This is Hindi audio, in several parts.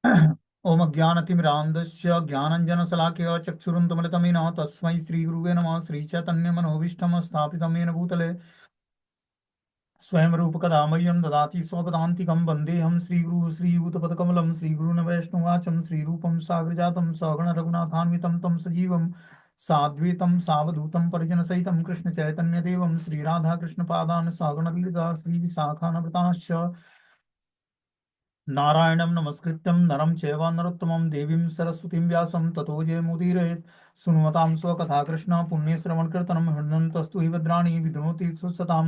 ओम अज्ञानतिमिरान्धस्य ज्ञानञ्जनशलाकया चक्षुरुन्मिलितमेन तस्मै श्रीगुरुवे नमः। श्रीचैतन्यमनोभीष्टं स्थापितं येन भूतले स्वयं रूपकदा मह्यं ददाति स्वपदान्तिकं। वन्देऽहं श्रीगुरुः श्रीयुतपदकमलं श्रीगुरून् वैष्णवाचं श्रीरूपं साग्रजातं सगण रघुनाथान्वितं तं सजीवं साद्वैतं सावधूतं परिजनसहितं कृष्णचैतन्यदेवं श्रीराधाकृष्णपादान् सगण ललिता श्रीविशाखान्विताश्च नारायणं नमस्कृत्यं नरं चैव नरोत्तमं देवीं सरस्वतीं व्यासं ततो जयमुदीरयेत्। शृण्वतां स्वकथा कृष्ण पुण्यश्रवणकीर्तनं हृदन्तस्तु हि भद्राणि विधुनोति सुसतां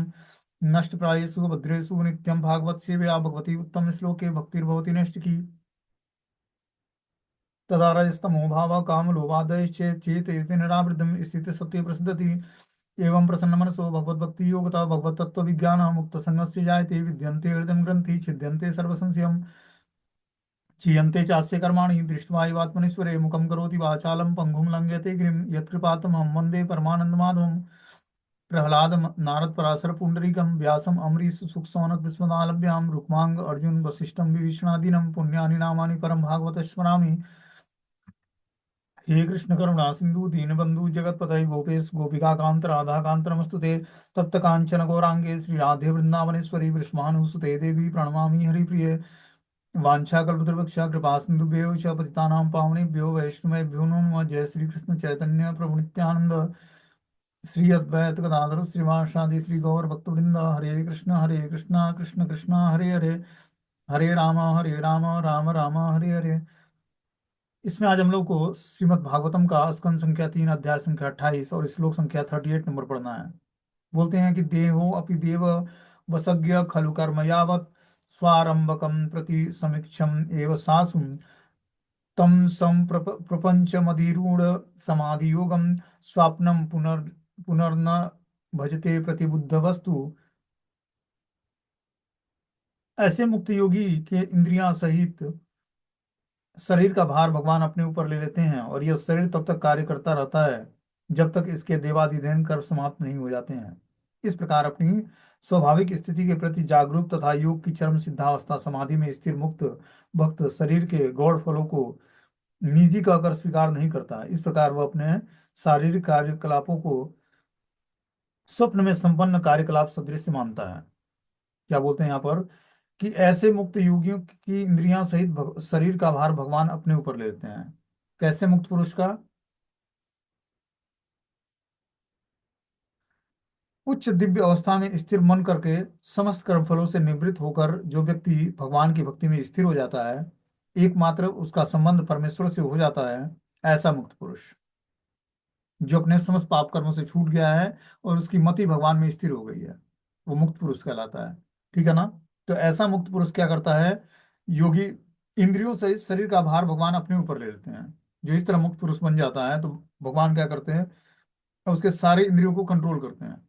नष्टप्रायेषु भद्रेषु नित्यं भागवत सेवया भगवती उत्तम श्लोके भक्तिर्भवति नैष्टिकी तदा रजस्तमो भावः कामलोभादयश्चेत् निरावृतं स्थितिः सत्ये प्रसिद्धति। एवं प्रसन्नमनसो भगवद्भक्ति योगता भगवतत्त्वविज्ञान मुक्तसंगस्य जायते विद्यन्ते हृदयं ग्रन्थि छिद्यन्ते सर्वसंशयम् चीयन्ते चास्य कर्माणि दृष्ट्वा एवात्मनीश्वरे मुखं करोति वाचालं पङ्गुं लङ्घयते गिरिं यत्कृपातमहं वन्दे परमानन्दमाधवम्। प्रह्लाद नारद पराशर पुंडरीकं व्यासम् अम्बरीश सुखसौनक विस्मदालभ्यां रुक्मांग अर्जुन वसिष्ठं विभीषणादीनं पुण्यानि नामानि परं भागवत स्मरामि। हे कृष्ण करुणा सिंधु दीनबंधु जगतपते गोपेश गोपिका कांत राधा कांत नमस्तुते। तप्त कांचन गौरांगे श्री राधे वृंदावनेश्वरी वृषभानुसुते देवी प्रणमामि हरिप्रिये। वाञ्छाकल्पतरुवक्षा कृपा सिन्धुभ्यो च पतितानां पावनेभ्यो वैष्णवेभ्यो नमो नमः। जय श्री कृष्ण चैतन्य प्रभु नित्यानंद श्री अद्वैत गदाधर श्रीवासादि श्री गौर भक्तवृंद। हरे कृष्ण कृष्ण कृष्ण हरे हरे, हरे राम राम राम हरे हरे। इसमें आज हम लोग को श्रीमद् भागवतम का स्कंद संख्या 3 अध्याय संख्या 28 और श्लोक संख्या 38 नंबर पढ़ना है। बोलते हैं कि देहो अपि देव वसज्ञ खलु कर्म यावत् स्वारंभकम प्रति समीक्षम एव सासु तम सम प्रपंचमधिरूढ़ समाधि योगम स्वाप्नम पुनर्न भजते प्रतिबुद्ध वस्तु। ऐसे मुक्त योगी के इंद्रियां सहित शरीर का भार भगवान अपने ऊपर ले लेते हैं और यह शरीर तब तक कार्य करता रहता है जब तक इसके देवाधिदैन कर्म समाप्त नहीं हो जाते हैं। इस प्रकार अपनी स्वाभाविक स्थिति के प्रति जागरूक तथा योग की चरम सिद्धावस्था समाधि में स्थिर मुक्त भक्त शरीर के गौण फलों को निजी कहकर स्वीकार नहीं करता। इस प्रकार वह अपने शारीरिक कार्यकलापों को स्वप्न में संपन्न कार्यकलाप सदृश मानता है। क्या बोलते हैं यहाँ पर कि ऐसे मुक्त योगियों की इंद्रियां सहित शरीर का भार भगवान अपने ऊपर ले लेते हैं। कैसे मुक्त पुरुष का? उच्च दिव्य अवस्था में स्थिर मन करके समस्त कर्मफलों से निवृत्त होकर जो व्यक्ति भगवान की भक्ति में स्थिर हो जाता है, एकमात्र उसका संबंध परमेश्वर से हो जाता है, ऐसा मुक्त पुरुष जो अपने समस्त पाप कर्मों से छूट गया है और उसकी मति भगवान में स्थिर हो गई है, वो मुक्त पुरुष कहलाता है। ठीक है ना? तो ऐसा मुक्त पुरुष क्या करता है? योगी इंद्रियों सहित शरीर का भार भगवान अपने ऊपर ले लेते हैं। जो इस तरह मुक्त पुरुष बन जाता है तो भगवान क्या करते हैं? उसके सारे इंद्रियों को कंट्रोल करते हैं।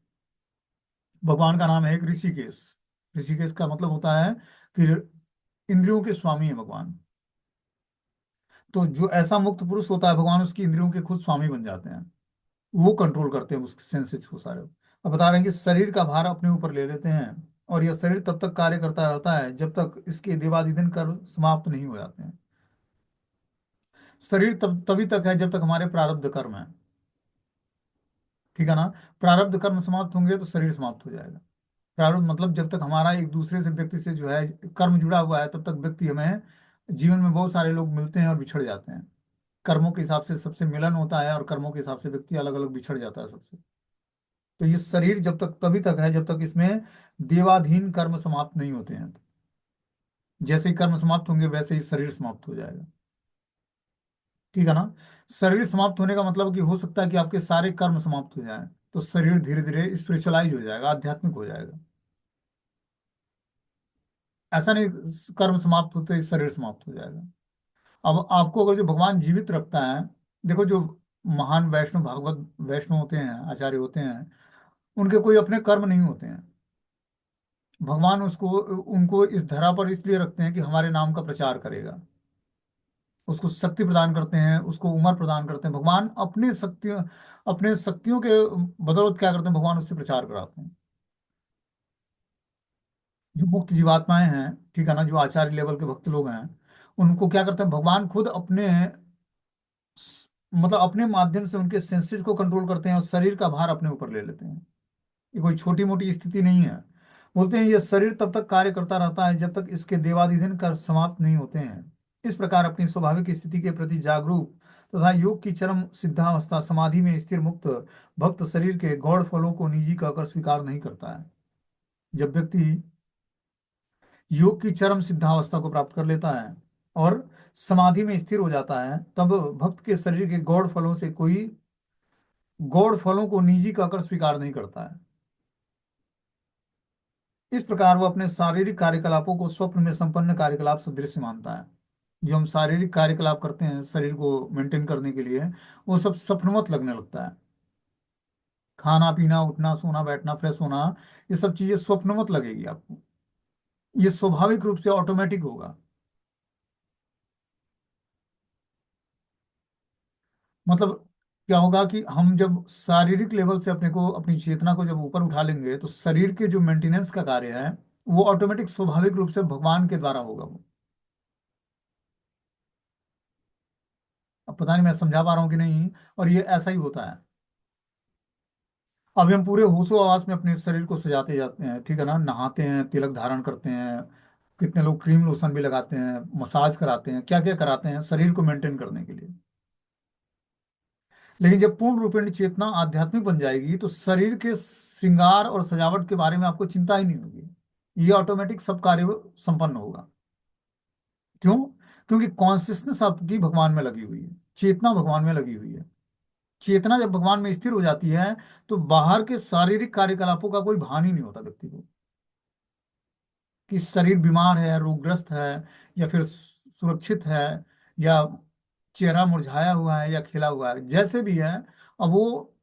भगवान का नाम है एक ऋषिकेश। ऋषिकेश का मतलब होता है कि इंद्रियों के स्वामी है भगवान। तो जो ऐसा मुक्त पुरुष होता है भगवान उसकी इंद्रियों के खुद स्वामी बन जाते हैं। वो कंट्रोल करते हैं उसके सेंसेस को सारे। अब बता रहे हैं कि शरीर का भार अपने ऊपर ले लेते हैं और यह शरीर तब तक कार्य करता रहता है जब तक इसके देवादिदिन कर्म समाप्त नहीं हो जाते हैं। शरीर तब तभी तक है जब तक हमारे प्रारब्ध कर्म है। ठीक है ना? प्रारब्ध कर्म समाप्त होंगे तो शरीर समाप्त हो जाएगा। प्रारब्ध मतलब जब तक हमारा एक दूसरे से व्यक्ति से जो है कर्म जुड़ा हुआ है तब तक व्यक्ति हमें जीवन में बहुत सारे लोग मिलते हैं और बिछड़ जाते हैं। कर्मों के हिसाब से सबसे मिलन होता है और कर्मों के हिसाब से व्यक्ति अलग अलग बिछड़ जाता है सबसे। तो ये शरीर जब तक तभी तक है जब तक इसमें देवाधीन कर्म समाप्त नहीं होते हैं। जैसे ही कर्म समाप्त होंगे वैसे ही शरीर समाप्त हो जाएगा। ठीक है ना? शरीर समाप्त होने का मतलब कि हो सकता है कि आपके सारे कर्म समाप्त हो जाएं तो शरीर धीरे धीरे स्पिरिचुअलाइज हो जाएगा, आध्यात्मिक हो जाएगा। ऐसा नहीं कर्म समाप्त होते ही शरीर समाप्त हो जाएगा। अब आपको अगर जो भगवान जीवित रखता है, देखो जो महान वैष्णव भागवत वैष्णव होते हैं, आचार्य होते हैं, उनके कोई अपने कर्म नहीं होते हैं। भगवान उसको उनको इस धरा पर इसलिए रखते हैं कि हमारे नाम का प्रचार करेगा। उसको शक्ति प्रदान करते हैं, उसको उम्र प्रदान करते हैं। भगवान अपने शक्तियों के बदौलत क्या करते हैं? भगवान उससे प्रचार कराते हैं। जो मुक्त जीवात्माएं हैं, ठीक है ना, जो आचार्य लेवल के भक्त लोग हैं, उनको क्या करते हैं, भगवान खुद अपने मतलब अपने माध्यम से उनके सेंसेस को कंट्रोल करते हैं और शरीर का भार अपने ऊपर ले लेते हैं। ये कोई छोटी मोटी स्थिति नहीं है। बोलते हैं ये शरीर तब तक कार्य करता रहता है जब तक इसके देवाधीन कर समाप्त नहीं होते हैं। इस प्रकार अपनी स्वाभाविक स्थिति के प्रति जागरूक तथा योग की चरम सिद्धावस्था समाधि में स्थिर मुक्त भक्त शरीर के गौण फलों को निजी कहकर स्वीकार नहीं करता है। जब व्यक्ति योग की चरम सिद्धावस्था को प्राप्त कर लेता है और समाधि में स्थिर हो जाता है, तब भक्त के शरीर के गौण फलों से कोई गौण फलों को निजी कहकर स्वीकार नहीं करता है। इस प्रकार वो अपने शारीरिक कार्यकलापों को स्वप्न में संपन्न कार्यकलाप सदृश मानता है। जो हम शारीरिक कार्यकलाप करते हैं शरीर को मेंटेन करने के लिए, वो सब स्वप्नवत लगने लगता है। खाना पीना, उठना, सोना, बैठना, फ्रेश होना, ये सब चीजें स्वप्नवत लगेगी आपको। ये स्वाभाविक रूप से ऑटोमेटिक होगा। मतलब क्या होगा कि हम जब शारीरिक लेवल से अपने को, अपनी चेतना को जब ऊपर उठा लेंगे, तो शरीर के जो मेंटेनेंस का कार्य है वो ऑटोमेटिक स्वाभाविक रूप से भगवान के द्वारा होगा वो। अब पता नहीं मैं समझा पा रहा हूँ कि नहीं। और ये ऐसा ही होता है। अभी हम पूरे होशो हवास में अपने शरीर को सजाते जाते हैं, ठीक है ना, नहाते हैं, तिलक धारण करते हैं, कितने लोग क्रीम लोशन भी लगाते हैं, मसाज कराते हैं, क्या क्या कराते हैं शरीर को मेंटेन करने के लिए। लेकिन जब पूर्ण रूपेण चेतना आध्यात्मिक बन जाएगी तो शरीर के श्रृंगार और सजावट के बारे में आपको चिंता ही नहीं होगी। ये ऑटोमेटिक सब कार्य संपन्न होगा। क्यों? क्योंकि कॉन्सियसनेस आपकी भगवान में लगी हुई है, चेतना भगवान में लगी हुई है। चेतना जब भगवान में स्थिर हो जाती है तो बाहर के शारीरिक कार्यकलापों का कोई भान ही नहीं होता व्यक्ति को, कि शरीर बीमार है, रोगग्रस्त है, या फिर सुरक्षित है, या चेहरा मुरझाया हुआ है या खिला हुआ है, जैसे भी है। अब वो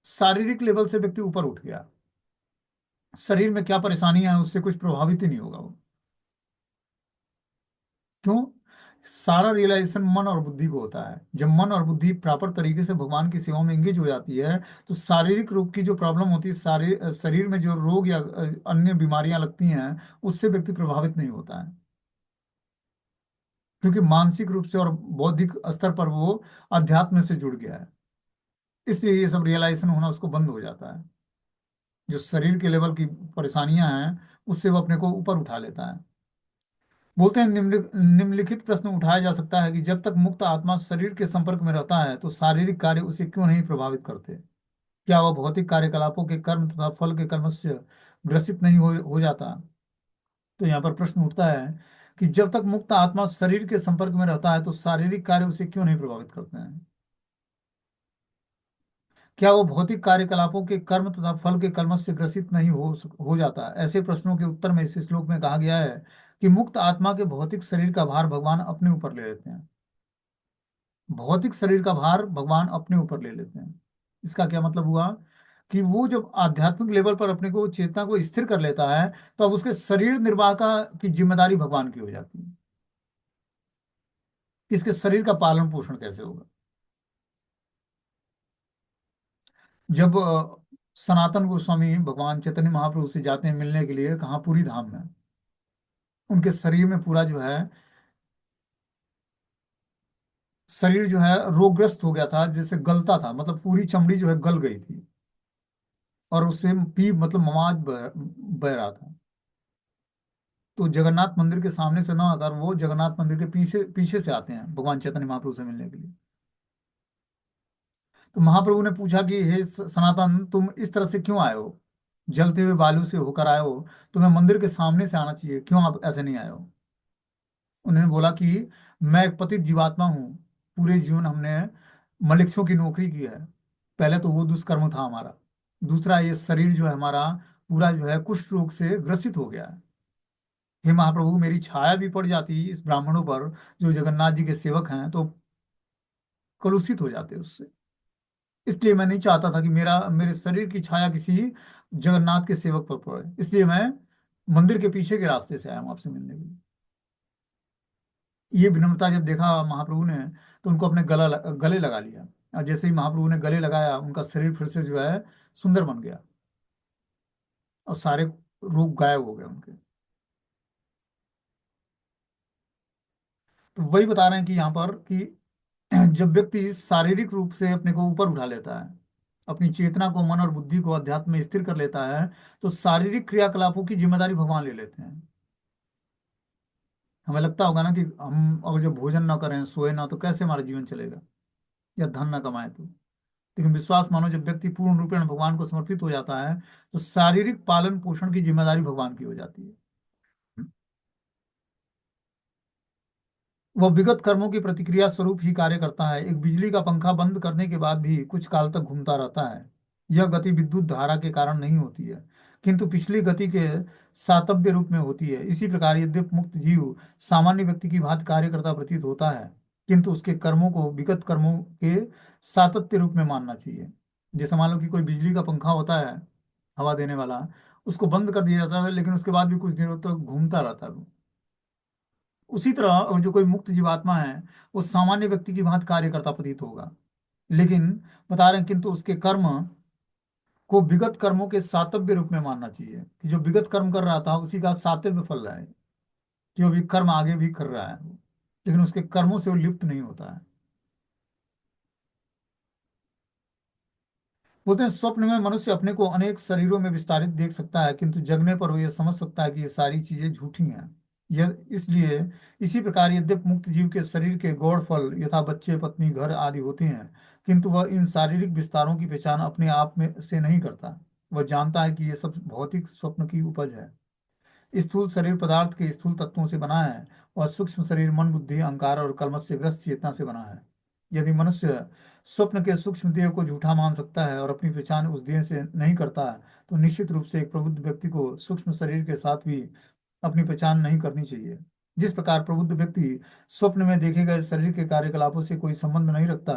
शारीरिक लेवल से व्यक्ति ऊपर उठ गया, शरीर में क्या परेशानियां हैं उससे कुछ प्रभावित ही नहीं होगा वो। क्यों? सारा रियलाइजेशन मन और बुद्धि को होता है। जब मन और बुद्धि प्रॉपर तरीके से भगवान की सेवा में एंगेज हो जाती है, तो शारीरिक रूप की जो प्रॉब्लम होती है, शरीर में जो रोग या अन्य बीमारियां लगती हैं, उससे व्यक्ति प्रभावित नहीं होता है। क्योंकि मानसिक रूप से और बौद्धिक स्तर पर वो अध्यात्म से जुड़ गया है। इसलिए ये सब रियलाइजेशन होना उसको बंद हो जाता है। जो शरीर के लेवल की परेशानियां हैं उससे वो अपने को ऊपर उठा लेता है। बोलते हैं निम्नलिखित प्रश्न उठाया जा सकता है कि जब तक मुक्त आत्मा शरीर के संपर्क में रहता है तो शारीरिक कार्य उसे क्यों नहीं प्रभावित करते? क्या वह भौतिक कार्यकलापों के कर्म तथा फल के कर्म से ग्रसित नहीं हो जाता? तो यहाँ पर प्रश्न उठता है कि जब तक मुक्त आत्मा शरीर के संपर्क में रहता है तो शारीरिक कार्य उसे क्यों नहीं प्रभावित करते हैं? क्या वो भौतिक कार्यकलापों के कर्म तथा फल के कर्म से ग्रसित नहीं हो जाता? ऐसे प्रश्नों के उत्तर में इस श्लोक में कहा गया है कि मुक्त आत्मा के भौतिक शरीर का भार भगवान अपने ऊपर ले लेते हैं। भौतिक शरीर का भार भगवान अपने ऊपर ले लेते हैं। इसका क्या मतलब हुआ? कि वो जब आध्यात्मिक लेवल पर अपने को, चेतना को स्थिर कर लेता है, तो अब उसके शरीर निर्वाह का की जिम्मेदारी भगवान की हो जाती है। इसके शरीर का पालन पोषण कैसे होगा? जब सनातन गोस्वामी भगवान चैतन्य महाप्रभु से जाते हैं मिलने के लिए, कहाँ, पूरी धाम में, उनके शरीर में पूरा जो है, शरीर जो है रोगग्रस्त हो गया था, जैसे गलता था, मतलब पूरी चमड़ी जो है गल गई थी, और उससे पी मतलब मवाद बह रहा था। तो जगन्नाथ मंदिर के सामने से ना आकर वो जगन्नाथ मंदिर के पीछे पीछे से आते हैं भगवान चैतन्य महाप्रभु से मिलने के लिए। तो महाप्रभु ने पूछा कि हे सनातन, तुम इस तरह से क्यों आए हो? जलते हुए बालू से होकर आए हो, तुम्हें मंदिर के सामने से आना चाहिए, क्यों आप ऐसे नहीं आए हो? उन्होंने बोला कि मैं एक पतित जीवात्मा हूँ, पूरे जीवन हमने मलिक्षों की नौकरी की है। पहले तो वो दुष्कर्म था हमारा, दूसरा ये शरीर जो है हमारा पूरा जो है कुष्ठ रोग से ग्रसित हो गया है। हे महाप्रभु, मेरी छाया भी पड़ जाती इस ब्राह्मणों पर जो जगन्नाथ जी के सेवक हैं, तो कलुषित हो जाते उससे। इसलिए मैं नहीं चाहता था कि मेरे शरीर की छाया किसी जगन्नाथ के सेवक पर पड़े, इसलिए मैं मंदिर के पीछे के रास्ते से आया हूँ आपसे मिलने के लिए। ये विनम्रता जब देखा महाप्रभु ने, तो उनको अपने गले लगा लिया। और जैसे ही महाप्रभु ने गले लगाया, उनका शरीर फिर से जो है सुंदर बन गया, और सारे रोग गायब हो गए उनके। तो वही बता रहे हैं कि यहाँ पर कि जब व्यक्ति शारीरिक रूप से अपने को ऊपर उठा लेता है, अपनी चेतना को, मन और बुद्धि को अध्यात्म में स्थिर कर लेता है, तो शारीरिक क्रियाकलापों की जिम्मेदारी भगवान ले लेते हैं। हमें लगता होगा ना कि हम अगर जब भोजन ना करें, सोए ना, तो कैसे हमारा जीवन चलेगा, या धन ना कमाए तो। लेकिन विश्वास मानो, जब व्यक्ति पूर्ण रूपेण भगवान को समर्पित हो जाता है, तो शारीरिक पालन पोषण की जिम्मेदारी भगवान की हो जाती है। वह विगत कर्मों की प्रतिक्रिया स्वरूप ही कार्य करता है। एक बिजली का पंखा बंद करने के बाद भी कुछ काल तक घूमता रहता है। यह गति विद्युत धारा के कारण नहीं होती है, किंतु पिछली गति के सातव्य रूप में होती है। इसी प्रकार यद्यप मुक्त जीव सामान्य व्यक्ति की भांति कार्य करता प्रतीत होता है, किंतु उसके कर्मों को विगत कर्मों के सातत्य रूप में मानना चाहिए। जैसे मान लो कि कोई बिजली का पंखा होता है, हवा देने वाला, उसको बंद कर दिया जाता है, लेकिन उसके बाद भी कुछ दिनों तक घूमता रहता है वो। उसी तरह और जो कोई मुक्त जीवात्मा है, वो सामान्य व्यक्ति की भांति कार्य करता प्रतीत होगा, लेकिन बता रहे हैं किंतु उसके कर्म को विगत कर्मों के सातव्य रूप में मानना चाहिए, कि जो विगत कर्म कर रहा था उसी का सातव्य फल रहा है, कि वो भी कर्म आगे भी कर रहा है, लेकिन उसके कर्मों से वो लिप्त नहीं होता है। बोलते हैं स्वप्न में मनुष्य अपने को अनेक शरीरों में विस्तारित देख सकता है, किंतु जगने पर वो यह समझ सकता है कि ये सारी चीजें झूठी हैं। यह इसलिए इसी प्रकार यद्यप मुक्त जीव के शरीर के गौण फल यथा बच्चे, पत्नी, घर आदि होते हैं, किंतु वह इन शारीरिक विस्तारों की पहचान अपने आप में से नहीं करता। वह जानता है कि ये सब भौतिक स्वप्न की उपज है। स्थूल शरीर पदार्थ के स्थूल तत्वों से बना है, और सूक्ष्म शरीर मन, बुद्धि, अहंकार और कलमश से ग्रस्त चेतना से बना है। यदि मनुष्य स्वप्न के सूक्ष्म देह को झूठा मान सकता है और अपनी पहचान उस देह से नहीं करता है, तो निश्चित रूप से एक प्रबुद्ध व्यक्ति को सूक्ष्म शरीर के साथ भी अपनी पहचान नहीं करनी चाहिए। जिस प्रकार प्रबुद्ध व्यक्ति स्वप्न में देखे गए शरीर के कार्यकलापों से कोई संबंध नहीं रखता,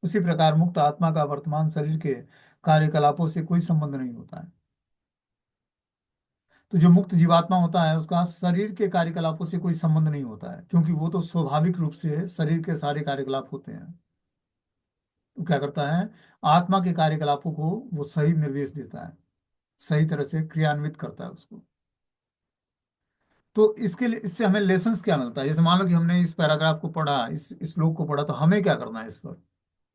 उसी प्रकार मुक्त आत्मा का वर्तमान शरीर के कार्यकलापों से कोई संबंध नहीं होता है। तो जो मुक्त जीवात्मा होता है, उसका शरीर के कार्यकलापों से कोई संबंध नहीं होता है, क्योंकि वो तो स्वाभाविक रूप से शरीर के सारे कार्यकलाप होते हैं। तो क्या करता है, आत्मा के कार्यकलापों को वो सही निर्देश देता है, सही तरह से क्रियान्वित करता है उसको। तो इसके लिए, इससे हमें लेसन्स क्या मिलता है? जैसे मान लो कि हमने इस पैराग्राफ को पढ़ा, इस श्लोक को पढ़ा, तो हमें क्या करना है इस पर,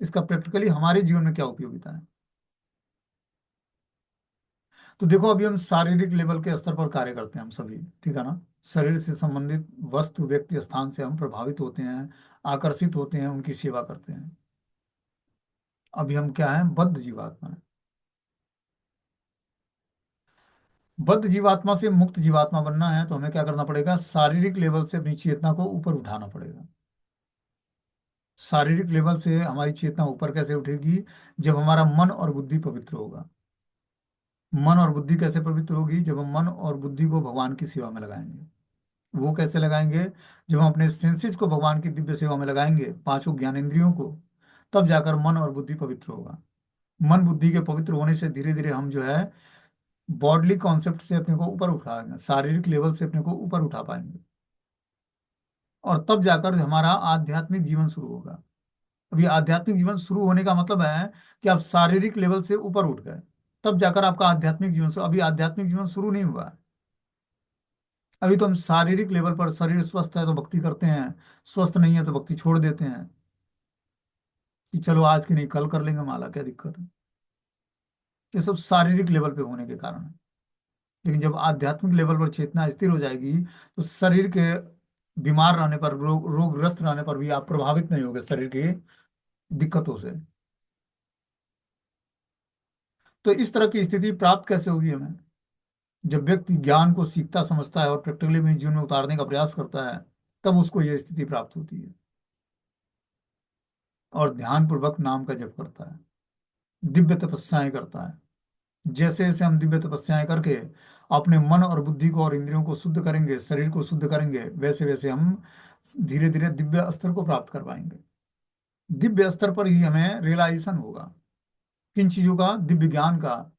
इसका प्रैक्टिकली हमारे जीवन में क्या उपयोगिता है? तो देखो, अभी हम शारीरिक लेवल के स्तर पर कार्य करते हैं हम सभी, ठीक है ना। शरीर से संबंधित वस्तु, व्यक्ति, स्थान से हम प्रभावित होते हैं, आकर्षित होते हैं, उनकी सेवा करते हैं। अभी हम क्या हैं, बद्ध जीवात्मा है। बद्ध जीवात्मा से मुक्त जीवात्मा बनना है, तो हमें क्या करना पड़ेगा, शारीरिक लेवल से अपनी चेतना को ऊपर उठाना पड़ेगा। शारीरिक लेवल से हमारी चेतना ऊपर कैसे उठेगी? जब हमारा मन और बुद्धि पवित्र होगा। मन और बुद्धि कैसे पवित्र होगी? जब हम मन और बुद्धि को भगवान की सेवा में लगाएंगे। वो कैसे लगाएंगे? जब हम अपने सेंसेस को भगवान की दिव्य सेवा में लगाएंगे, पांचों ज्ञानेंद्रियों को, तब जाकर मन और बुद्धि पवित्र होगा। मन बुद्धि के पवित्र होने से धीरे धीरे हम जो है बॉडली कॉन्सेप्ट से अपने को ऊपर उठाएंगे, शारीरिक लेवल से अपने को ऊपर उठा पाएंगे, और तब जाकर हमारा आध्यात्मिक जीवन शुरू होगा। अभी आध्यात्मिक जीवन शुरू होने का मतलब है कि आप शारीरिक लेवल से ऊपर उठ गए, तब जाकर आपका आध्यात्मिक जीवन शुरू। अभी आध्यात्मिक जीवन शुरू नहीं हुआ है। अभी तो हम शारीरिक लेवल पर, शरीर स्वस्थ है तो भक्ति करते हैं, स्वस्थ नहीं है तो भक्ति छोड़ देते हैं, कि चलो आज की नहीं कल कर लेंगे माला, क्या दिक्कत है। ये सब शारीरिक लेवल पे होने के कारण है। लेकिन जब आध्यात्मिक लेवल पर चेतना स्थिर हो जाएगी, तो शरीर के बीमार रहने पर, रोगग्रस्त रहने पर भी आप प्रभावित नहीं होगे शरीर की दिक्कतों से। तो इस तरह की स्थिति प्राप्त कैसे होगी हमें? जब व्यक्ति ज्ञान को सीखता, समझता है और प्रैक्टिकली अपने जीवन में उतारने का प्रयास करता है, तब उसको यह स्थिति प्राप्त होती है, और ध्यान पूर्वक नाम का जप करता है, दिव्य तपस्याएं करता है। जैसे जैसे हम दिव्य तपस्याएं करके अपने मन और बुद्धि को और इंद्रियों को शुद्ध करेंगे, शरीर को शुद्ध करेंगे, वैसे वैसे हम धीरे धीरे दिव्य स्तर को प्राप्त कर पाएंगे। दिव्य स्तर पर ही हमें रियलाइजेशन होगा किन चीजों का, दिव्य ज्ञान का,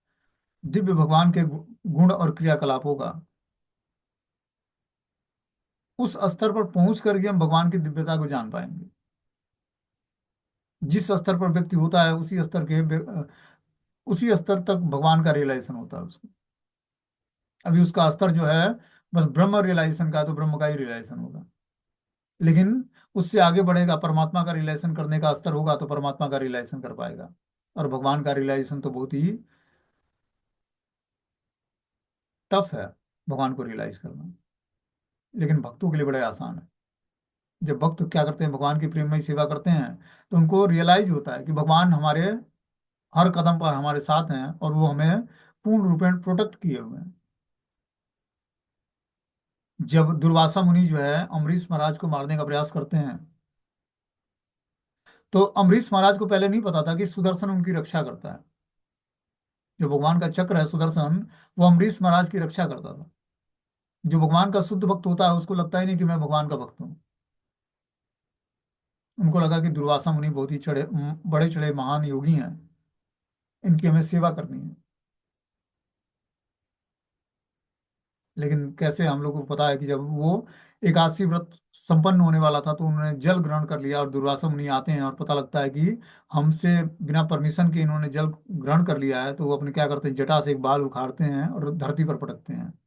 दिव्य भगवान के गुण और क्रियाकलापों का। उस स्तर पर पहुंच करके हम भगवान की दिव्यता को जान पाएंगे। जिस स्तर पर व्यक्ति होता है, उसी स्तर तक भगवान का रियलाइजेशन होता है उसको। अभी उसका स्तर जो है बस ब्रह्म रियलाइजेशन का, तो ब्रह्म का ही रियलाइजेशन होगा। लेकिन उससे आगे बढ़ेगा, परमात्मा का रिलेशन करने का स्तर होगा तो परमात्मा का रिलेशन कर पाएगा। और भगवान का रिलेशन तो बहुत ही टफ है, भगवान को रियलाइज करना। लेकिन भक्तों के लिए बड़े आसान है। जब भक्त क्या करते हैं, भगवान की प्रेममय सेवा करते हैं, तो उनको रियलाइज होता है कि भगवान हमारे हर कदम पर हमारे साथ हैं और वो हमें पूर्ण रूपेण प्रोटेक्ट किए हुए हैं। जब दुर्वासा मुनि जो है अम्बरीश महाराज को मारने का प्रयास करते हैं, तो अम्बरीश महाराज को पहले नहीं पता था कि सुदर्शन उनकी रक्षा करता है। जो भगवान का चक्र है सुदर्शन, वो अम्बरीश महाराज की रक्षा करता था। जो भगवान का शुद्ध भक्त होता है उसको लगता ही नहीं कि मैं भगवान का भक्त हूँ। उनको लगा कि दुर्वासा मुनि बहुत ही बड़े चढ़े महान योगी हैं, इनकी हमें सेवा करनी है। लेकिन कैसे, हम लोग को पता है कि जब वो एकादशी व्रत संपन्न होने वाला था तो उन्होंने जल ग्रहण कर लिया, और दुर्वासा मुनि आते हैं और पता लगता है कि हमसे बिना परमिशन के इन्होंने जल ग्रहण कर लिया है, तो वो अपने क्या करते हैं, जटा से एक बाल उखाड़ते हैं और धरती पर पटकते हैं।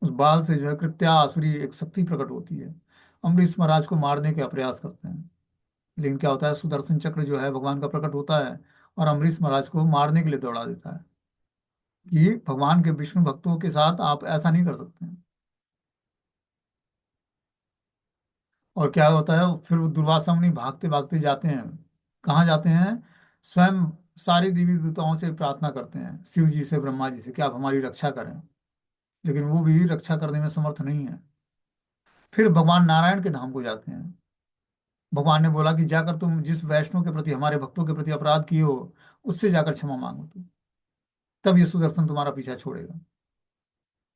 उस बाल से जो है कृत्या आसुरी एक शक्ति प्रकट होती है। अम्बरीश महाराज को मारने का प्रयास करते हैं। लेकिन क्या होता है, सुदर्शन चक्र जो है भगवान का प्रकट होता है और अम्बरीश महाराज को मारने के लिए दौड़ा देता है कि भगवान के विष्णु भक्तों के साथ आप ऐसा नहीं कर सकते हैं। और क्या होता है, फिर वो दुर्वासा मुनि भागते भागते जाते हैं। कहाँ जाते हैं? स्वयं सारी देवी देवताओं से प्रार्थना करते हैं, शिव जी से, ब्रह्मा जी से, कि आप हमारी रक्षा करें। लेकिन वो भी रक्षा करने में समर्थ नहीं है। फिर भगवान नारायण के धाम को जाते हैं। भगवान ने बोला कि जाकर तुम जिस वैष्णव के प्रति, हमारे भक्तों के प्रति अपराध किए हो, उससे जाकर क्षमा मांगो तुम, तब ये सुदर्शन तुम्हारा पीछा छोड़ेगा।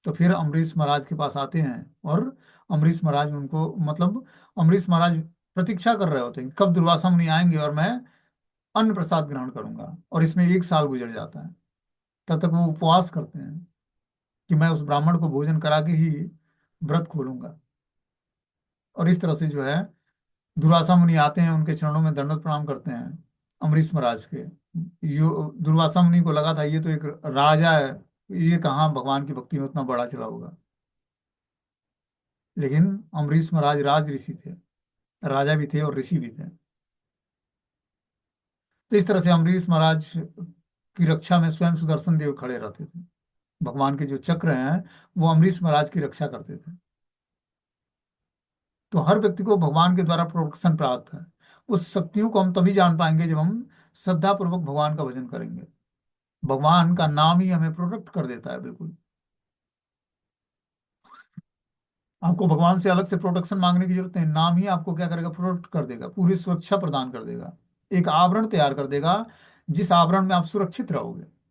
तो फिर अम्बरीश महाराज के पास आते हैं, और अम्बरीश महाराज उनको, मतलब अम्बरीश महाराज प्रतीक्षा कर रहे होते हैं कब दुर्वासा मुनि आएंगे और मैं अन्न प्रसाद ग्रहण करूंगा। और इसमें एक साल गुजर जाता है। तब तक वो उपवास करते हैं कि मैं उस ब्राह्मण को भोजन करा के ही व्रत खोलूंगा। और इस तरह से जो है दुर्वासा मुनि आते हैं, उनके चरणों में दंडवत प्रणाम करते हैं अम्बरीश महाराज के। दुर्वासा मुनि को लगा था ये तो एक राजा है, ये कहाँ भगवान की भक्ति में उतना बड़ा चला होगा। लेकिन अम्बरीश महाराज राज ऋषि थे, राजा भी थे और ऋषि भी थे। तो इस तरह से अम्बरीश महाराज की रक्षा में स्वयं सुदर्शन देव खड़े रहते थे। भगवान के जो चक्र हैं वो अम्बरीश महाराज की रक्षा करते थे। तो हर व्यक्ति को भगवान के द्वारा प्रोटेक्शन प्राप्त है। उस शक्तियों को हम तभी जान पाएंगे जब हम श्रद्धा पूर्वक भगवान का भजन करेंगे। भगवान का नाम ही हमें प्रोटेक्ट कर देता है, बिल्कुल। आपको भगवान से अलग से प्रोटेक्शन मांगने की जरूरत नहीं, नाम ही आपको क्या करेगा, प्रोटेक्ट कर देगा, पूरी सुरक्षा प्रदान कर देगा। एक आवरण तैयार कर देगा जिस आवरण में आप सुरक्षित रहोगे।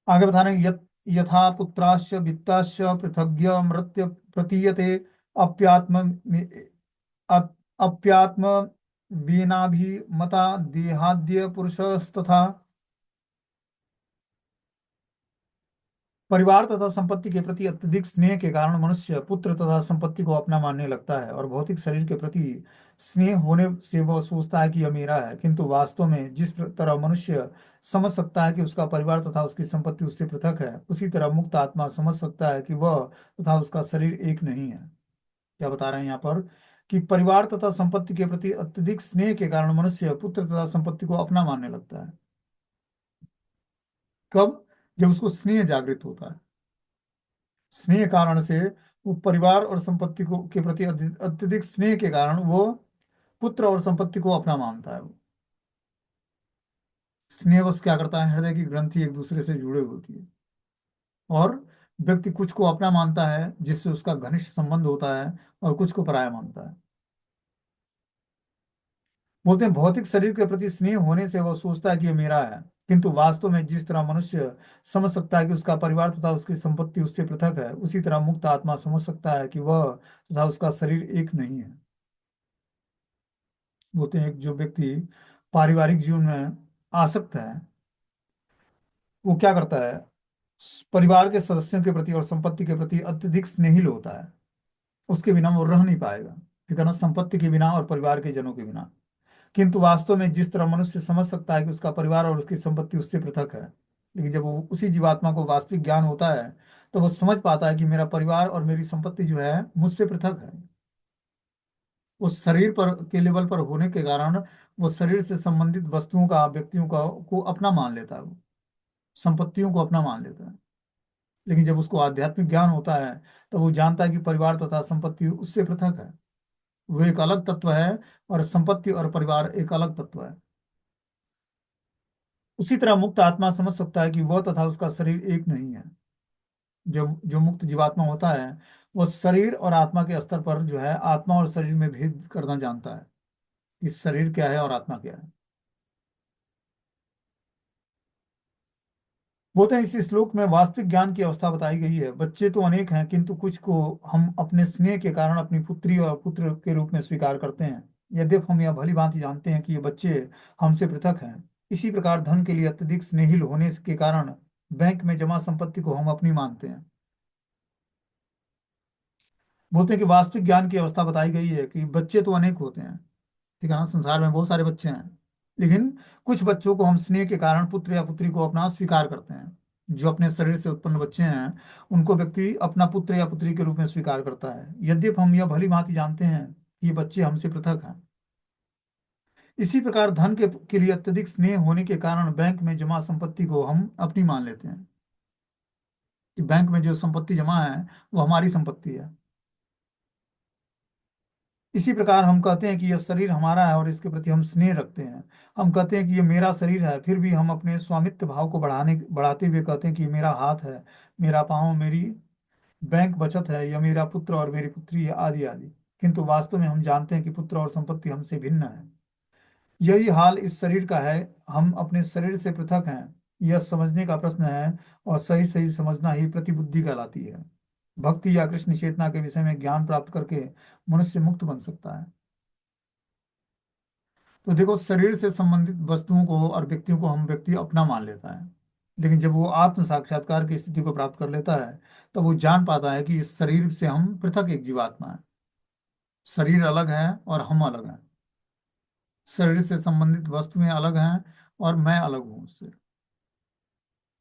आगे बता रहे हैं, यथा पुत्राश्च वित्ताश्च पृथग्य मृत्य प्रतीयते अप्यात्म अप- अप्यात्म वीनाभिमता देहाद्य पुरुषस्तथा। परिवार तथा संपत्ति के प्रति अत्यधिक स्नेह के कारण मनुष्य पुत्र तथा संपत्ति को अपना मानने लगता है, और भौतिक शरीर के प्रति स्नेह होने से वह सोचता है कि यह मेरा है। किंतु वास्तव में जिस तरह मनुष्य समझ सकता है कि उसका परिवार तथा उसकी संपत्ति उससे पृथक है, उसी तरह मुक्त आत्मा समझ सकता है कि वह तथा उसका शरीर एक नहीं है। क्या बता रहे हैं यहाँ पर, कि परिवार तथा संपत्ति के प्रति अत्यधिक स्नेह के कारण मनुष्य पुत्र तथा संपत्ति को अपना मानने लगता है। कब? जब उसको स्नेह जागृत होता है। स्नेह कारण से वो परिवार और संपत्ति को के प्रति अत्यधिक स्नेह के कारण वो पुत्र और संपत्ति को अपना मानता है। वो स्नेहवश क्या करता है, हृदय की ग्रंथि एक दूसरे से जुड़े होती है, और व्यक्ति कुछ को अपना मानता है जिससे उसका घनिष्ठ संबंध होता है, और कुछ को पराया मानता है। बोलते हैं भौतिक शरीर के प्रति स्नेह होने से वह सोचता है कि ये मेरा है। किंतु वास्तव में जिस तरह मनुष्य समझ सकता है कि उसका परिवार तथा उसकी संपत्ति उससे पृथक है, उसी तरह मुक्त आत्मा समझ सकता है कि वह तथा उसका शरीर एक नहीं है। बोलते हैं जो व्यक्ति पारिवारिक जीवन में आसक्त है, वो क्या करता है, परिवार के सदस्यों के प्रति और संपत्ति के प्रति अत्यधिक स्नेहिल होता है। उसके बिना वो रह नहीं पाएगा, ठीक है ना, संपत्ति के बिना और परिवार के जनों के बिना। किंतु वास्तव में जिस तरह मनुष्य समझ सकता है कि उसका परिवार और उसकी संपत्ति उससे पृथक है, लेकिन जब वो उसी जीवात्मा को वास्तविक ज्ञान होता है तो वो समझ पाता है कि मेरा परिवार और मेरी संपत्ति जो है मुझसे पृथक है। वो शरीर पर के लेवल पर होने के कारण वो शरीर से संबंधित वस्तुओं का, व्यक्तियों का को अपना मान लेता है, वो संपत्तियों को अपना मान लेता है। लेकिन जब उसको आध्यात्मिक ज्ञान होता है तो वो जानता है कि परिवार तथा संपत्ति उससे पृथक है, वो एक अलग तत्व है, और संपत्ति और परिवार एक अलग तत्व है। उसी तरह मुक्त आत्मा समझ सकता है कि वह तथा उसका शरीर एक नहीं है। जो जो मुक्त जीवात्मा होता है वो शरीर और आत्मा के स्तर पर जो है आत्मा और शरीर में भेद करना जानता है कि शरीर क्या है और आत्मा क्या है। बोलते हैं इस श्लोक में वास्तविक ज्ञान की अवस्था बताई गई है। बच्चे तो अनेक हैं किंतु कुछ को हम अपने स्नेह के कारण अपनी पुत्री और पुत्र के रूप में स्वीकार करते हैं। यद्यपि हम यह भली भांति जानते हैं कि ये बच्चे हमसे पृथक हैं। इसी प्रकार धन के लिए अत्यधिक स्नेहिल होने के कारण बैंक में जमा संपत्ति को हम अपनी मानते हैं। बोलते हैं कि वास्तविक ज्ञान की अवस्था बताई गई है कि बच्चे तो अनेक होते हैं, ठीक है ना, संसार में बहुत सारे बच्चे हैं, लेकिन कुछ बच्चों को हम स्नेह के कारण पुत्र या पुत्री को अपना स्वीकार करते हैं। जो अपने शरीर से उत्पन्न बच्चे हैं उनको व्यक्ति अपना पुत्र या पुत्री के रूप में स्वीकार करता है, यद्यपि हम यह भली भांति जानते हैं कि ये बच्चे हमसे पृथक हैं। इसी प्रकार धन के लिए अत्यधिक स्नेह होने के कारण बैंक में जमा संपत्ति को हम अपनी मान लेते हैं, कि बैंक में जो संपत्ति जमा है वो हमारी संपत्ति है। इसी प्रकार हम कहते हैं कि यह शरीर हमारा है और इसके प्रति हम स्नेह रखते हैं। हम कहते हैं कि ये मेरा शरीर है, फिर भी हम अपने स्वामित्व भाव को बढ़ाते हुए कहते हैं कि ये मेरा हाथ है, मेरा पाँव, मेरी बैंक बचत है, यह मेरा पुत्र और मेरी पुत्री है, आदि आदि। किंतु वास्तव में हम जानते हैं कि पुत्र और संपत्ति हमसे भिन्न है। यही हाल इस शरीर का है। हम अपने शरीर से पृथक हैं, यह समझने का प्रश्न है, और सही सही समझना ही प्रतिबुद्धि कहलाती है। भक्ति या कृष्ण चेतना के विषय में ज्ञान प्राप्त करके मनुष्य मुक्त बन सकता है। तो देखो, शरीर से संबंधित वस्तुओं को और व्यक्तियों को हम व्यक्ति अपना मान लेता है, लेकिन जब वो आत्म साक्षात्कार की स्थिति को प्राप्त कर लेता है तब वो जान पाता है कि इस शरीर से हम पृथक एक जीवात्मा है। शरीर अलग है और हम अलग हैं। शरीर से संबंधित वस्तुएं अलग हैं और मैं अलग हूँ उससे।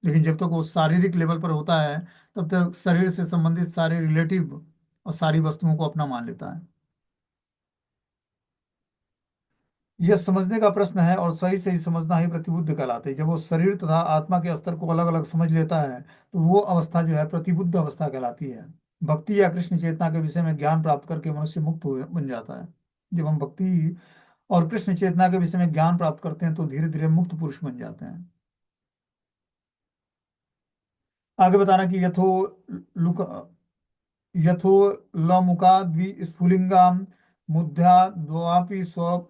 लेकिन जब तक वो शारीरिक लेवल पर होता है तब तक शरीर से संबंधित सारे रिलेटिव और सारी वस्तुओं को अपना मान लेता है। यह समझने का प्रश्न है, और सही सही समझना ही प्रतिबुद्ध कहलाते हैं। जब वो शरीर तथा आत्मा के स्तर को अलग अलग समझ लेता है तो वो अवस्था जो है प्रतिबुद्ध अवस्था कहलाती है। भक्ति या कृष्ण चेतना के विषय में ज्ञान प्राप्त करके मनुष्य मुक्त हो बन जाता है। जब हम भक्ति और कृष्ण चेतना के विषय में ज्ञान प्राप्त करते हैं तो धीरे धीरे मुक्त पुरुष बन जाते हैं। आगे बताना कि लुक यथो लमुका द्विस्फुलिंगा मुद्रा द्वापि स्व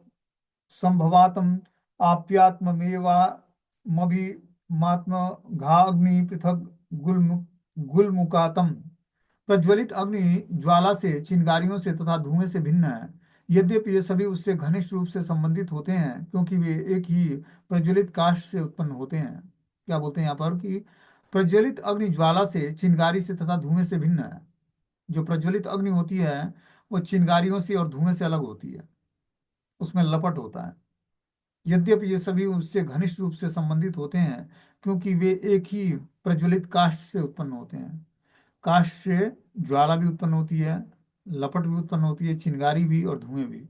संभवातम आप्यात्ममेवामभिमात्म घाग्नि पृथक गुलमुकातम। प्रज्वलित अग्नि ज्वाला से, चिंगारियों से तथा धुएं से भिन्न है। यद्यपि ये सभी उससे घनिष्ठ रूप से संबंधित होते हैं क्योंकि वे एक ही प्रज्वलित काष्ठ से उत्पन्न होते हैं। क्या बोलते हैं यहाँ पर कि प्रज्वलित अग्नि ज्वाला से, चिंगारी से तथा धुएं से भिन्न है। जो प्रज्वलित अग्नि होती है वो चिंगारियों से और धुएं से अलग होती है, उसमें लपट होता है। यद्यपि ये सभी उससे घनिष्ठ रूप से संबंधित होते हैं क्योंकि वे एक ही प्रज्वलित काष्ठ से उत्पन्न होते हैं। काष्ठ से ज्वाला भी उत्पन्न होती है, लपट भी उत्पन्न होती है, चिंगारी भी और धुएं भी।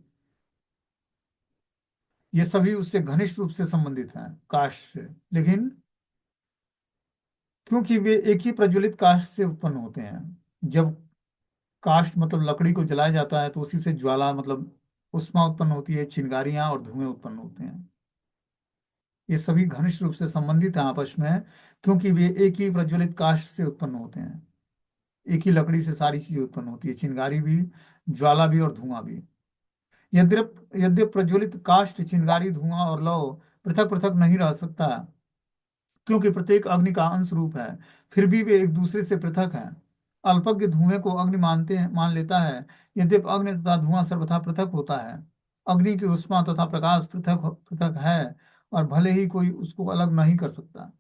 ये सभी उससे घनिष्ठ रूप से संबंधित हैं काष्ठ से, लेकिन क्योंकि वे एक ही प्रज्वलित काष्ठ से उत्पन्न होते हैं। जब काष्ठ मतलब लकड़ी को जलाया जाता है तो उसी से ज्वाला मतलब उष्मा उत्पन्न होती है, चिंगारियां और धुएं उत्पन्न होते हैं। ये सभी घनिष्ठ रूप से संबंधित हैं आपस में क्योंकि वे एक ही प्रज्वलित काष्ठ से उत्पन्न होते हैं। एक ही लकड़ी से सारी चीजें उत्पन्न होती है, चिंगारी भी, ज्वाला भी और धुआं भी। यद्यप प्रज्वलित काष्ठ, चिंगारी, धुआं और लौ पृथक पृथक नहीं रह सकता क्योंकि प्रत्येक अग्नि का अंश रूप है, फिर भी वे एक दूसरे से पृथक हैं। अल्पज्ञ धुएं को अग्नि मान लेता है, यद्यपि अग्नि तथा धुआं सर्वथा पृथक होता है। अग्नि की उष्मा तथा प्रकाश पृथक पृथक है और भले ही कोई उसको अलग नहीं कर सकता।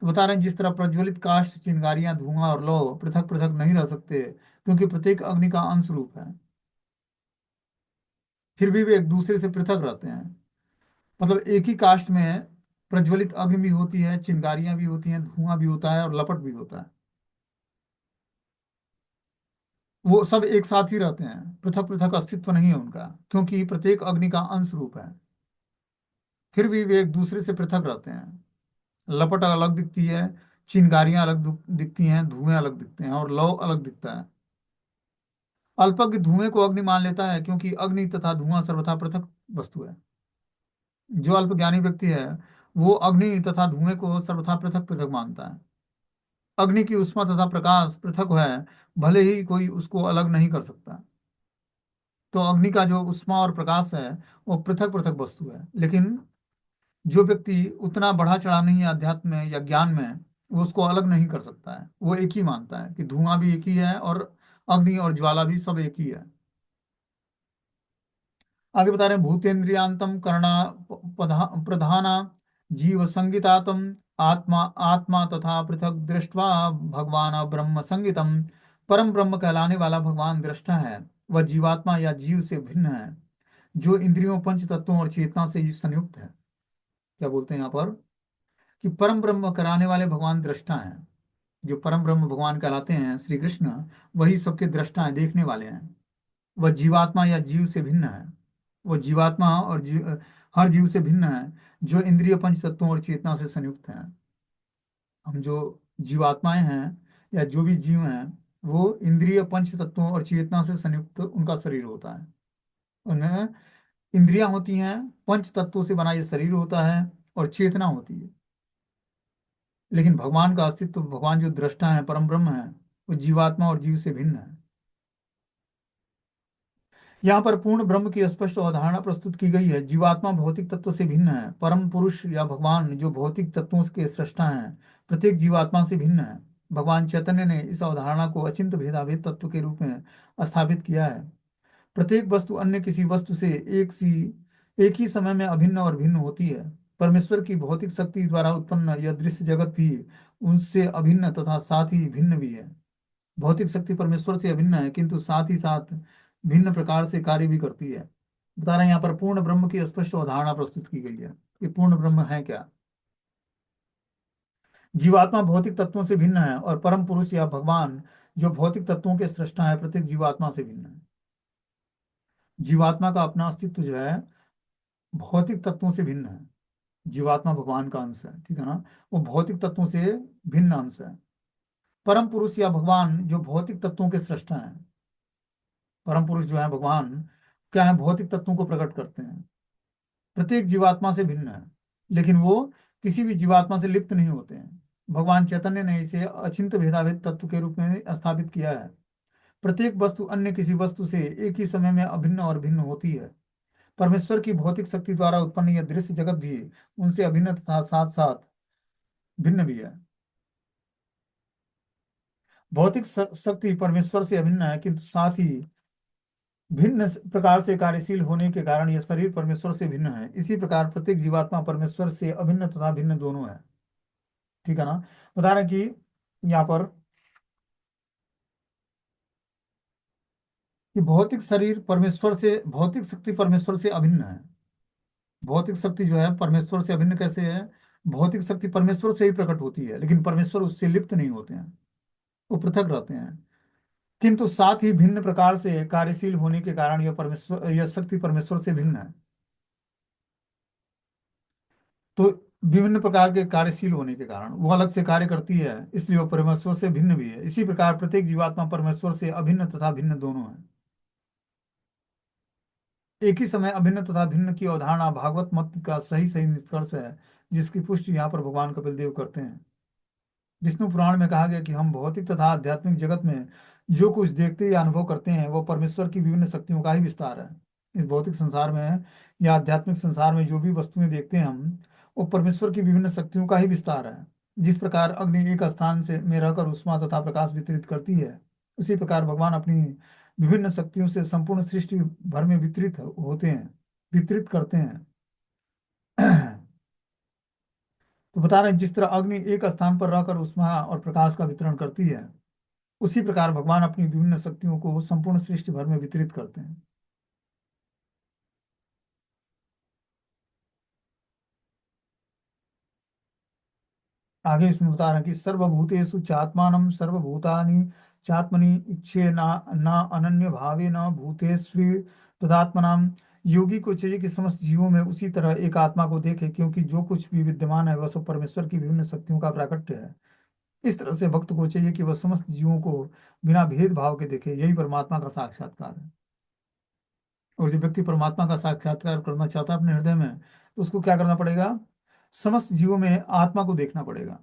तो बता रहे हैं जिस तरह प्रज्वलित काष्ठ, चिंगारियां, धुआं और लौ पृथक पृथक नहीं रह सकते क्योंकि प्रत्येक अग्नि का अंश रूप है, फिर भी वे एक दूसरे से पृथक रहते हैं। मतलब एक ही काष्ठ में प्रज्वलित अग्नि भी होती है, चिंगारियां भी होती हैं, धुआं भी होता है और लपट भी होता है। वो सब एक साथ ही रहते हैं, पृथक पृथक अस्तित्व नहीं है उनका, क्योंकि प्रत्येक अग्नि का अंश रूप है। फिर भी वे एक दूसरे से पृथक रहते हैं। लपट अलग दिखती है, चिंगारियां अलग दिखती हैं, धुएं अलग दिखते हैं और लौ अलग दिखता है। अल्पज्ञ धुएं को अग्नि मान लेता है, क्योंकि अग्नि तथा धुआं सर्वथा पृथक वस्तु है। जो अल्प ज्ञानी व्यक्ति है, वो अग्नि तथा धुएं को सर्वथा पृथक पृथक मानता है। अग्नि की उष्मा तथा प्रकाश पृथक है, भले ही कोई उसको अलग नहीं कर सकता। तो अग्नि का जो उष्मा और प्रकाश है, वो पृथक पृथक वस्तु है। लेकिन जो व्यक्ति उतना बढ़ा चढ़ा नहीं है अध्यात्म में या ज्ञान में, वो उसको अलग नहीं कर सकता है। वो एक ही मानता है कि धुआं भी एक ही है और अग्नि और ज्वाला भी सब एक ही है। आगे बता रहे हैं, भूतेन्द्रियांतम कर्णा प्रधाना जीव संगितातम आत्मा आत्मा तथा पृथक दृष्टवा भगवान ब्रह्म संगितम। परम ब्रह्म कहलाने वाला भगवान दृष्टा है। वह जीवात्मा या जीव से भिन्न है, जो इंद्रियों, पंच तत्वों और चेतना से संयुक्त है। क्या बोलते हैं यहाँ पर, कि परम ब्रह्म कराने वाले भगवान दृष्टा हैं। जो परम ब्रह्म भगवान कहलाते हैं श्री कृष्ण, वही सबके दृष्टा हैं, देखने वाले हैं। वह जीवात्मा या जीव से भिन्न है। वो जीवात्मा और हर जीव से भिन्न है, जो इंद्रिय, पंच तत्वों और चेतना से संयुक्त है। हम जो जीवात्माएं हैं या जो भी जीव हैं, वो इंद्रिय, पंच तत्वों और चेतना से संयुक्त उनका शरीर होता है। उनमें इंद्रियां होती हैं, पंच तत्वों से बना ये शरीर होता है और चेतना होती है। लेकिन भगवान का अस्तित्व, भगवान जो दृष्टा है, परम ब्रह्म है, वो जीवात्मा और जीव से भिन्न है। यहाँ पर पूर्ण ब्रह्म की स्पष्ट अवधारणा प्रस्तुत की गई है। जीवात्मा भौतिक तत्व से भिन्न है। परम पुरुष या भगवान जो भौतिक तत्वों के सृष्टा हैं, प्रत्येक जीवात्मा से भिन्न है। भगवान चैतन्य ने इस अवधारणा को अचिंत्य भेदाभेद तत्व के रूप में स्थापित किया है। प्रत्येक वस्तु अन्य किसी वस्तु से एक ही समय में अभिन्न और भिन्न होती है। परमेश्वर की भौतिक शक्ति द्वारा उत्पन्न यह दृश्य जगत भी उनसे अभिन्न तथा साथ ही भिन्न भी है। भौतिक शक्ति परमेश्वर से अभिन्न है, किंतु साथ ही साथ भिन्न प्रकार से कार्य भी करती है। बता रहे हैं यहाँ पर पूर्ण ब्रह्म की स्पष्ट अवधारणा प्रस्तुत की गई है कि पूर्ण ब्रह्म है क्या। जीवात्मा भौतिक तत्वों से भिन्न है और परम पुरुष या भगवान जो भौतिक तत्वों के सृष्टा है, प्रत्येक जीवात्मा से भिन्न है। जीवात्मा का अपना अस्तित्व जो है, भौतिक तत्वों से भिन्न है। जीवात्मा भगवान का अंश है, ठीक है ना। वो भौतिक तत्वों से भिन्न अंश है। परम पुरुष या भगवान जो भौतिक तत्वों के सृष्टा है। परम पुरुष जो है भगवान, क्या है, भौतिक तत्वों को प्रकट करते हैं। प्रत्येक जीवात्मा से भिन्न है, लेकिन वो किसी भी जीवात्मा से लिप्त नहीं होते हैं। भगवान चैतन्य ने इसे अचिंत्य भेदाभेद तत्व के रूप में स्थापित किया है। प्रत्येक वस्तु अन्य किसी वस्तु से एक ही समय में अभिन्न और भिन्न होती है। परमेश्वर की भौतिक शक्ति द्वारा उत्पन्न यह दृश्य जगत भी उनसे अभिन्न तथा साथ साथ भिन्न भी है। भौतिक शक्ति परमेश्वर से अभिन्न है, किंतु साथ ही भिन्न प्रकार से कार्यशील होने के कारण यह शरीर परमेश्वर से भिन्न है। इसी प्रकार प्रत्येक जीवात्मा परमेश्वर से अभिन्न तथा भिन्न दोनों है। ठीक है ना। बता रहे हैं कि यहाँ पर कि भौतिक शक्ति परमेश्वर से अभिन्न है। भौतिक शक्ति जो है परमेश्वर से अभिन्न कैसे है। भौतिक शक्ति परमेश्वर से ही प्रकट होती है, लेकिन परमेश्वर उससे लिप्त नहीं होते हैं, वो पृथक रहते हैं। किंतु साथ ही भिन्न प्रकार से कार्यशील होने के कारण यह शक्ति परमेश्वर से भिन्न है। तो विभिन्न प्रकार के कार्यशील होने के कारण वो अलग से कार्य करती है, इसलिए वो परमेश्वर से भिन्न भी है। इसी प्रकार प्रत्येक जीवात्मा परमेश्वर से अभिन्न तथा भिन्न दोनों है। एक ही समय अभिन्न तथा भिन्न की अवधारणा भागवत मत का सही सही निष्कर्ष है, जिसकी पुष्टि यहाँ पर भगवान कपिल देव करते हैं। विष्णु पुराण में कहा गया कि हम भौतिक तथा आध्यात्मिक जगत में जो कुछ देखते या अनुभव करते हैं, वो परमेश्वर की विभिन्न शक्तियों का ही विस्तार है। इस भौतिक संसार में या आध्यात्मिक संसार में जो भी वस्तुएं देखते हैं हम, वो परमेश्वर की विभिन्न शक्तियों का ही विस्तार है। जिस प्रकार अग्नि एक स्थान से में रहकर उष्मा तथा प्रकाश वितरित करती है, उसी प्रकार भगवान अपनी विभिन्न शक्तियों से संपूर्ण सृष्टि भर में वितरित करते हैं। तो बता रहे हैं, जिस तरह अग्नि एक स्थान पर रहकर उष्मा और प्रकाश का वितरण करती है, उसी प्रकार भगवान अपनी विभिन्न शक्तियों को संपूर्ण सृष्टि भर में वितरित करते हैं। आगे इसमें बता रहे हैं कि सर्वभूतेषु चात्मानं सर्वभूतानि चात्मनि इच्छे ना ना अनन्य भावे न भूतेष्वि तदात्मनाम। योगी को चाहिए कि समस्त जीवों में उसी तरह एक आत्मा को देखे, क्योंकि जो कुछ भी विद्यमान है वह सब परमेश्वर की विभिन्न शक्तियों का प्राकट्य है। इस तरह से भक्त को चाहिए कि वह समस्त जीवों को बिना भेदभाव के देखे, यही परमात्मा का साक्षात्कार है। और जो व्यक्ति परमात्मा का साक्षात्कार करना चाहता है अपने हृदय में, तो उसको क्या करना पड़ेगा? समस्त जीवों में आत्मा को देखना पड़ेगा,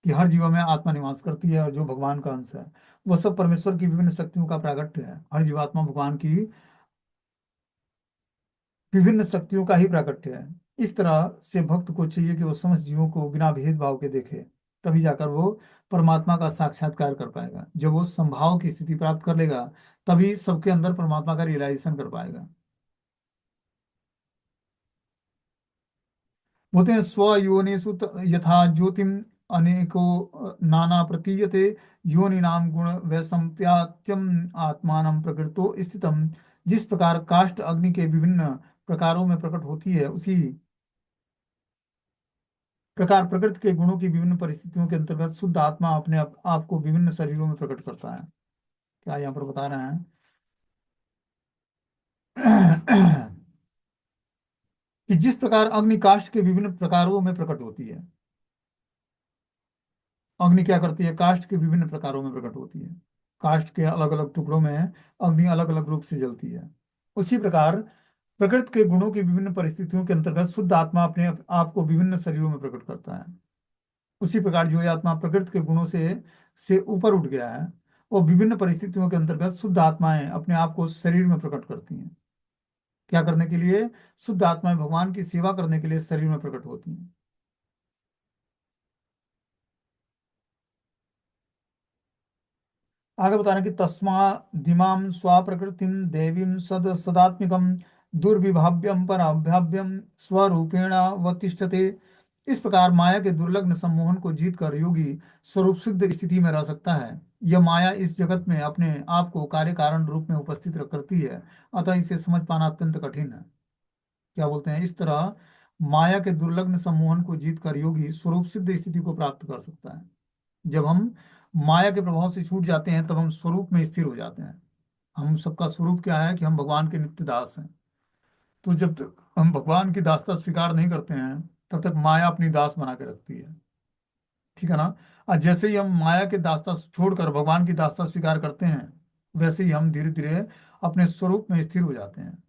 कि हर जीव में आत्मा निवास करती है और जो भगवान का अंश है वह सब परमेश्वर की विभिन्न शक्तियों का प्राकट्य है। हर जीवात्मा भगवान की विभिन्न शक्तियों का ही प्राकट्य है। इस तरह से भक्त को चाहिए कि वो समस्त जीवों को बिना भेदभाव के देखे, तभी जाकर वो परमात्मा का साक्षात्कार कर पाएगा। जब वो संभाव की स्थिति प्राप्त कर लेगा, तभी सबके अंदर परमात्मा का रियलाइजेशन कर पाएगा। बोलते हैं स्वयोनिषु यथा ज्योतिम अनेको नाना प्रतीयते योनिनाम गुण वैसंप्यात्यम आत्मानं प्रकृतो स्थितम। जिस प्रकार काष्ठ अग्नि के विभिन्न प्रकारों में प्रकट होती है, उसी प्रकार प्रकृति के गुणों की विभिन्न परिस्थितियों के अंतर्गत शुद्ध आत्मा अपने आप को विभिन्न शरीरों में प्रकट करता है। क्या यहाँ पर बता रहे हैं? कि जिस प्रकार अग्नि काष्ठ के विभिन्न प्रकारों में प्रकट होती है, अग्नि क्या करती है? काष्ठ के विभिन्न प्रकारों में प्रकट होती है। काष्ठ के अलग अलग टुकड़ों में अग्नि अलग अलग रूप से जलती है। उसी प्रकार प्रकृति के गुणों की विभिन्न परिस्थितियों के अंतर्गत शुद्ध आत्मा अपने आप को विभिन्न शरीरों में प्रकट करता है। उसी प्रकार जो ये आत्मा प्रकृति के गुणों से ऊपर उठ गया है, वो विभिन्न परिस्थितियों के अंतर्गत शुद्ध आत्माएं अपने आप को शरीर में प्रकट करती हैं। क्या करने के लिए? शुद्ध आत्माएं भगवान की सेवा करने के लिए शरीर में प्रकट होती हैं। आगे बता रहे हैं कि तस्मा दिमाम स्वाप्रकृतिम देवीम सदात्मिकम दुर्विभाव्यम पर अभ्याव्यम स्वरूपेण वतिष्ठते। इस प्रकार माया के दुर्लग्न सम्मोहन को जीत कर योगी स्वरूप सिद्ध स्थिति में रह सकता है। यह माया इस जगत में अपने आप को कार्य कारण रूप में उपस्थित करती है, अतः इसे समझ पाना अत्यंत कठिन है। क्या बोलते हैं? इस तरह माया के दुर्लग्न सम्मोहन को जीत कर योगी स्वरूप सिद्ध स्थिति को प्राप्त कर सकता है। जब हम माया के प्रभाव से छूट जाते हैं, तब हम स्वरूप में स्थिर हो जाते हैं। हम सबका स्वरूप क्या है? कि हम भगवान के नित्य दास हैं। तो जब तक हम भगवान की दासता स्वीकार नहीं करते हैं, तब तक माया अपनी दास बना के रखती है। ठीक है ना? और जैसे ही हम माया के दासता छोड़कर भगवान की दासता स्वीकार करते हैं, वैसे ही हम धीरे धीरे अपने स्वरूप में स्थिर हो जाते हैं।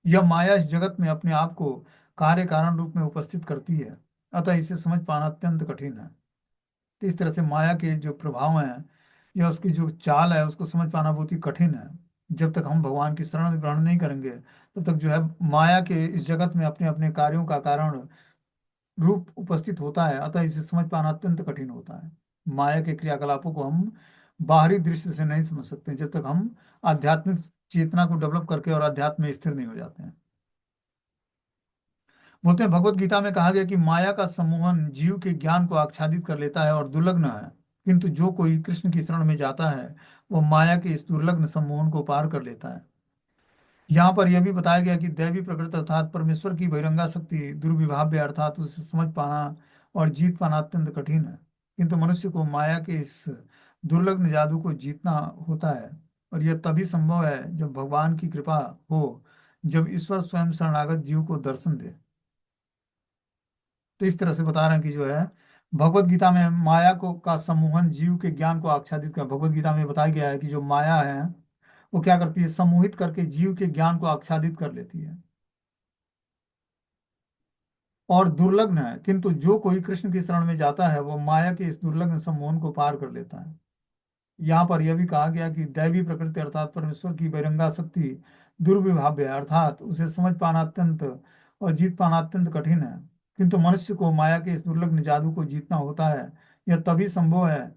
यह माया इस जगत में अपने आप को कार्य कारण रूप में उपस्थित करती है, अतः इसे समझ पाना अत्यंत कठिन है। तो इस तरह से माया के जो प्रभाव हैं या उसकी जो चाल है, उसको समझ पाना बहुत ही कठिन है। जब तक हम भगवान की शरण ग्रहण नहीं करेंगे, तब तक जो है माया के इस जगत में अपने अपने कार्यों का कारण रूप उपस्थित होता है, अतः इसे समझ पाना अत्यंत कठिन होता है। माया के क्रियाकलापों को हम बाहरी दृश्य से नहीं समझ सकते जब तक हम आध्यात्मिक चेतना को डेवलप करके और अध्यात्म में स्थिर नहीं हो जाते हैं। बोलते हैं भगवत गीता में कहा गया कि माया का सम्मोहन जीव के ज्ञान को आच्छादित कर लेता है और दुर्लग्न है, किंतु जो कोई कृष्ण की शरण में जाता है वो माया के इस दुर्लग्न सम्मोहन को पार कर लेता है। यहाँ पर यह भी बताया गया कि दैवी प्रकृति अर्थात परमेश्वर की बहिरंगा शक्ति दुर्विभाव्य अर्थात उसे समझ पाना और जीत पाना अत्यंत कठिन है, किंतु मनुष्य को माया के इस दुर्लग्न जादू को जीतना होता है। और यह तभी संभव है जब भगवान की कृपा हो, जब ईश्वर स्वयं शरणागत जीव को दर्शन दे। तो इस तरह से बता रहे हैं कि जो है भगवत गीता में माया को का सम्मोहन जीव के ज्ञान को आच्छादित कर, भगवत गीता में बताया गया है कि जो माया है वो क्या करती है? सम्मोहित करके जीव के ज्ञान को आच्छादित कर लेती है और दुर्लग्न है, किंतु जो कोई कृष्ण की शरण में जाता है वो माया के इस दुर्लग्न सम्मोहन को पार कर लेता है। यहाँ पर यह भी कहा गया कि दैवी प्रकृति अर्थात परमेश्वर की बहिरंगा शक्ति दुर्विभाव्य है, अर्थात उसे समझ पाना अत्यंत और जीत पाना अत्यंत कठिन है, किंतु मनुष्य को माया के इस दुर्लग्न जादू को जीतना होता है। यह तभी संभव है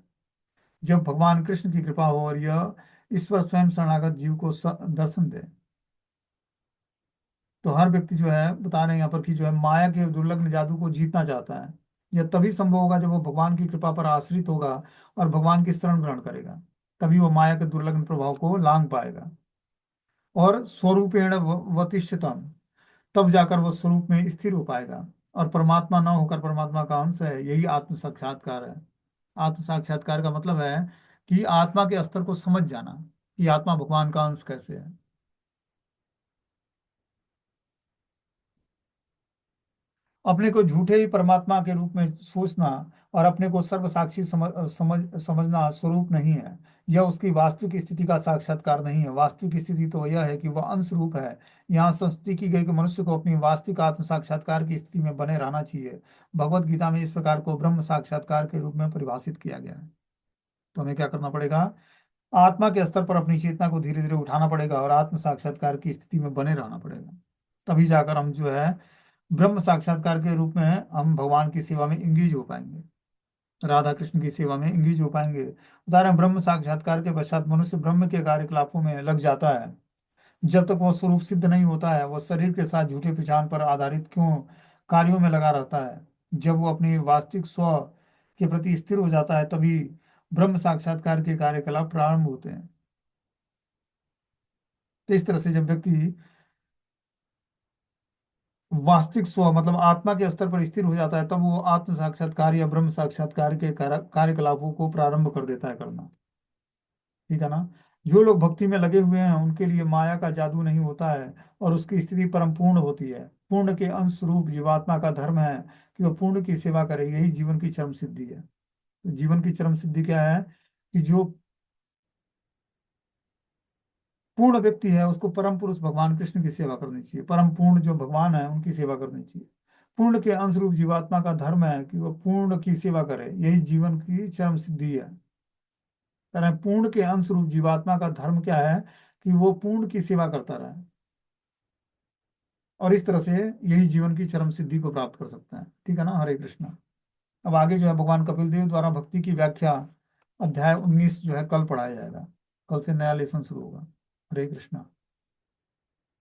जब भगवान कृष्ण की कृपा हो और यह ईश्वर स्वयं शरणागत जीव को दर्शन दे। तो हर व्यक्ति जो है बता रहे हैं यहाँ पर कि जो है माया के दुर्लग्न जादू को जीतना चाहता है, यह तभी संभव होगा जब वो भगवान की कृपा पर आश्रित होगा और भगवान की शरण ग्रहण करेगा। तभी वो माया के दुर्लग्न प्रभाव को लांग पाएगा और स्वरूपेण वतिष्ठतम, तब जाकर वो स्वरूप में स्थिर हो पाएगा। और परमात्मा न होकर परमात्मा का अंश है, यही आत्म साक्षात्कार है। आत्म साक्षात्कार का मतलब है कि आत्मा के स्तर को समझ जाना कि आत्मा भगवान का अंश कैसे है। अपने को झूठे ही परमात्मा के रूप में सोचना और अपने को सर्वसाक्षी समझना स्वरूप नहीं है। यह उसकी वास्तविक स्थिति का साक्षात्कार नहीं है। वास्तविक स्थिति तो यह है कि वह अंश रूप है। यहाँ संस्तुति की गई कि मनुष्य को अपनी वास्तविक आत्म साक्षात्कार की स्थिति में बने रहना चाहिए। भगवत गीता में इस प्रकार को ब्रह्म साक्षात्कार के रूप में परिभाषित किया गया है। तो हमें क्या करना पड़ेगा? आत्मा के स्तर पर अपनी चेतना को धीरे धीरे उठाना पड़ेगा और आत्म साक्षात्कार की स्थिति में बने रहना पड़ेगा। तभी जाकर हम जो है ब्रह्म साक्षात्कार के रूप में हम भगवान की सेवा में इंगेज हो पाएंगे, राधा कृष्ण की सेवा में इंगेज हो पाएंगे। उदाहरण, ब्रह्म साक्षात्कार के पश्चात मनुष्य ब्रह्म के कार्यकलापों में लग जाता है। जब तक वह स्वरूप सिद्ध नहीं होता है, वह शरीर के साथ झूठे पहचान पर आधारित क्यों कार्यों में लगा रहता है। जब वो अपनी वास्तविक स्व के प्रति स्थिर हो जाता है, तभी ब्रह्म साक्षात्कार के कार्यकलाप प्रारंभ होते हैं। तो इस तरह से जब व्यक्ति वास्तविक स्व मतलब आत्मा के स्तर पर स्थिर हो जाता है, तब वो आत्म साक्षात्कार या ब्रह्म साक्षात्कार के कार्यकलापों को प्रारंभ कर देता है करना। ठीक है ना? जो लोग भक्ति में लगे हुए हैं उनके लिए माया का जादू नहीं होता है और उसकी स्थिति परम पूर्ण होती है। पूर्ण के अंश रूप जीवात्मा का धर्म है कि वह पूर्ण की सेवा करे, यही जीवन की चरम सिद्धि है। तो जीवन की चरम सिद्धि क्या है? कि जो पूर्ण व्यक्ति है उसको परम पुरुष भगवान कृष्ण की सेवा करनी चाहिए। परम पूर्ण जो भगवान है उनकी सेवा करनी चाहिए। पूर्ण के अंश रूप जीवात्मा का धर्म है कि वह पूर्ण की सेवा करे, यही जीवन की चरम सिद्धि है। तरह पूर्ण के अंश रूप जीवात्मा का धर्म क्या है? कि वो पूर्ण की सेवा करता रहे, और इस तरह से यही जीवन की चरम सिद्धि को प्राप्त कर सकता है। ठीक है ना? हरे कृष्णा। अब आगे जो है भगवान कपिल देव द्वारा भक्ति की व्याख्या, अध्याय 19 जो है कल पढ़ाया जाएगा। कल से नया लेसन शुरू होगा। हरे कृष्णा।